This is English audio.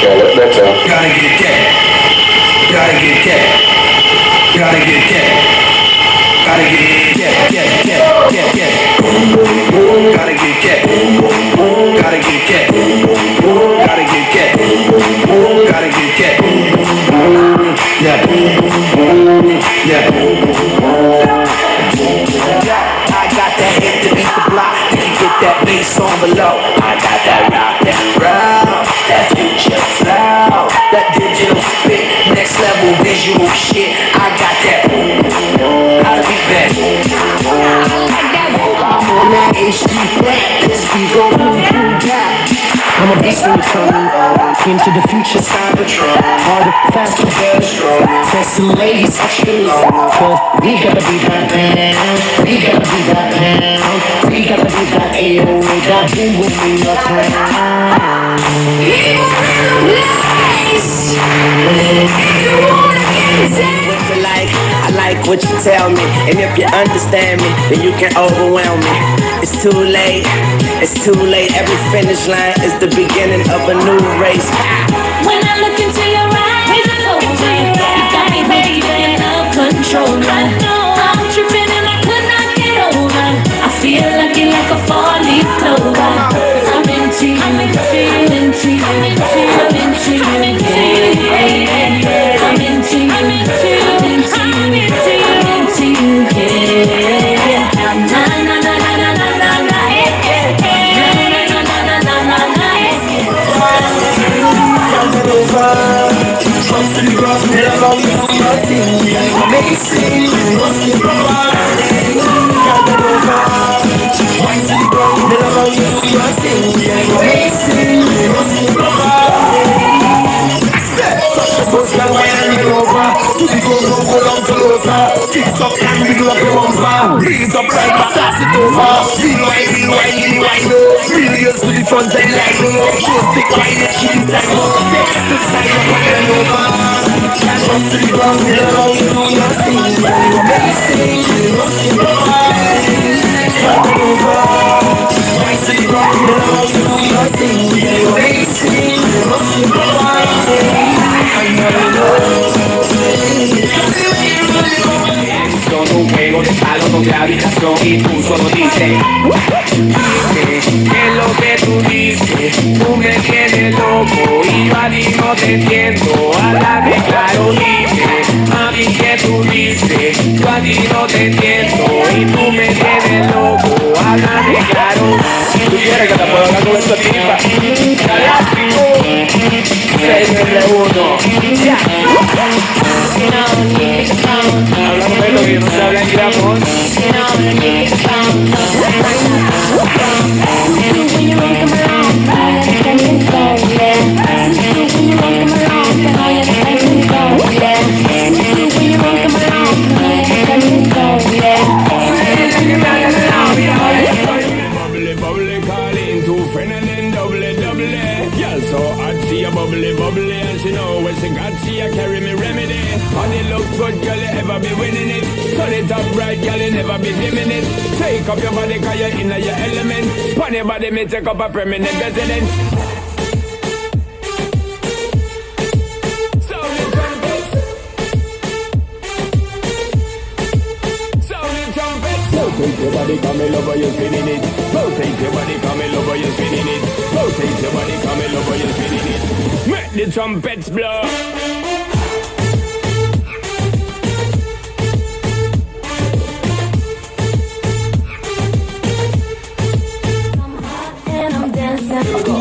Charlotte better. Gotta get that. Gotta get that. Gotta get that. Gotta get that. Gotta get that. Gotta get that. Gotta get that. Gotta get that. Yeah. Yeah. I got that hit to beat the block. You can get that bass on below. I got that rock, that future flow, that digital spit, next level visual shit. I got that. I'll be back. I'm on that HD flat. This beat go boom boom back. I'm a beast when you come into the future Cybertron. Harder, faster, better, strong. Test some ladies extra long. Cause we gotta be that man. We gotta be that man. We gotta be that AO. That boom boom in your town. I like what you tell me, and if you understand me, then you can overwhelm me. It's too late, every finish line is the beginning of a new race. When I look into your eyes, you got me baby out of control. I know I'm tripping and I could not get over. I feel like you're like a four-leaf clover. I'm into you, I'm into you, I'm into you, I'm into you, I'm into you, I'm into you, I'm into you, I'm into you, yeah. Na na na na na na na na, yeah. Na na na na na na na, yeah. Trust in God, never leave nothing. Amazing, trust in God. Trust in God, never leave nothing. Amazing, trust in God. Social man over, to the go down to Losa. Kicks up and wiggle up your bumper. Breeze up right back, pass it over. Real wine, millions to the front end like no. Just stick wine and she is like no. Take the side up and over. Trust to the ground, never you do nothing. You're amazing, trust in God. Turn over. Trust to the ground, never you do nothing. You're amazing, trust in God. Un juego de palo con gravitación y tú solo dices que lo que tú dices, tú me tienes loco y yo a ti no te entiendo, háblame claro, dime, mami, que tú dices, yo a ti no te entiendo y tú me tienes loco, háblame claro. ¿Tú quieres que te pueda hablar con esta tipa? Galáctico 691, ya. Hablamos de lo que no se habla en Gramón. Bubbly, calling two friends and then double. Girl so hot, she a bubbly, and she know when she got, she a carry me remedy. On the look good, girl, you ever be winning it. Turn it up right, girl, you never be dimming it. Take up your body, cause you're in your element. On your body, me take up a permanent residence. Sounding trumpets. Rotate your body, come in over, you're spinning it. Rotate your body, come in over, you're spinning it. Rotate your body, come in over, you're spinning it. Make the trumpets blow. And I'm dancing.